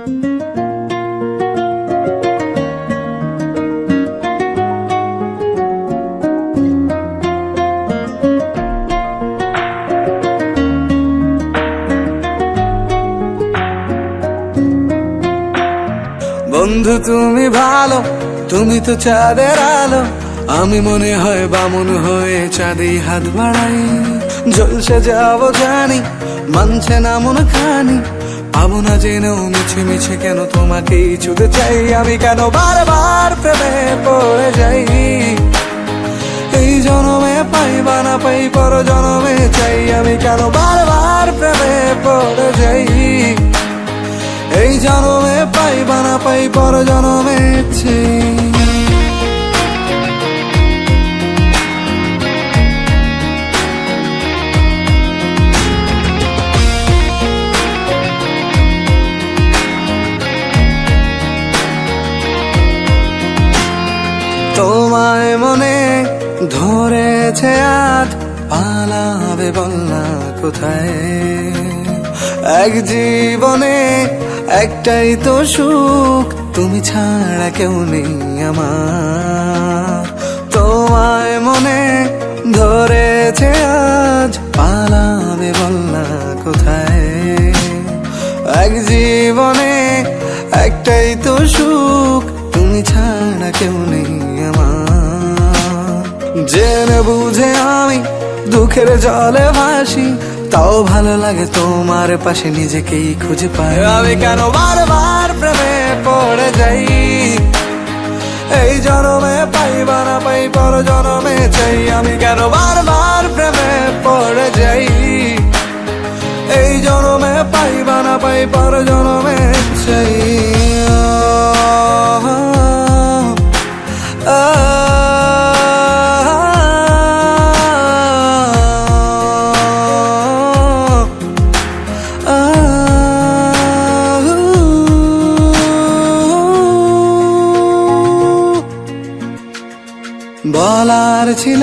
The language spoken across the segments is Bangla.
বন্ধু তুমি ভালো, তুমি তো চাঁদের আলো, আমি মনে হয় বামুন হয়ে চাঁদে হাত বাড়াই। ঝলসে যাবো জানি, মানছে না মন খানি, পাবো না জেনেও মিছে মিছে কেন তোমাকেই ছুতে চাই। আমি কেন বারবার প্রেমে পড়ে যাই, এই জনমে পাই বা না পাই পর জনমে চাই। আমি কেন বারবার প্রেমে পড়ে যাই, এই জনমে পাই বা না পাই পর জনমে চাই। তোমায় মনে ধরেছে আজ, পালাবে বলনা কোথায়। এক জীবনে একটাই তো সুখ, তুমি ছাড়া কেউ নেই আমার। তোমায় মনে ধরেছে আজ, পালাবে বলনা কোথায়। এক জীবনে একটাই তো সুখ, তুমি ছাড়া কেউ নেই আমার। জেনে বুঝে আমি দুঃখের জলে ভাসি, তাও ভালো লাগে তোমার পাশে নিজেকেই খুঁজে পাই। আমি কেন বারবার প্রেমে পড়ে যাই, এই জনমে পাই বা না পাই পর জনমে চাই। আমি কেন বারবার প্রেমে পড়ে যাই, এই জনমে পাই বা না পাই পর জনমে চাই। বলার ছিল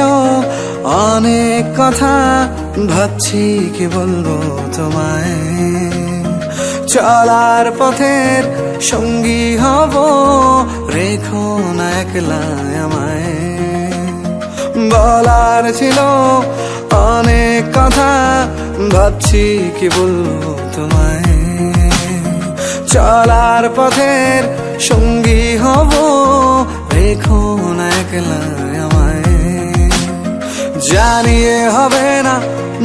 অনেক কথা, ভাবছি কি বলবো তোমায়। চলার পথের সঙ্গী হব, রেখো না একলা আমায়। বলার ছিল অনেক কথা, ভাবছি কি বলবো তোমায়। চলার পথের সঙ্গী হব, রেখো না একলা আমায়। জানিয়ে হবে না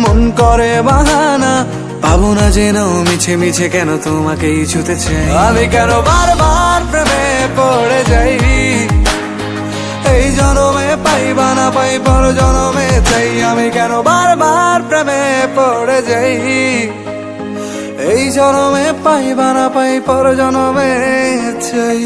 মন করে বাহানা, পাবো না জেনেও মিছে মিছে কেন তোমাকেই ছুতে চাই। আমি কেন বারবার প্রেমে পড়ে যাই, এই জনমে পাই বা না পাই পর জনমে চাই। আমি কেন বারবার প্রেমে পড়ে যাই, এই জনমে পাই বা না পাই পর জনমে চাই।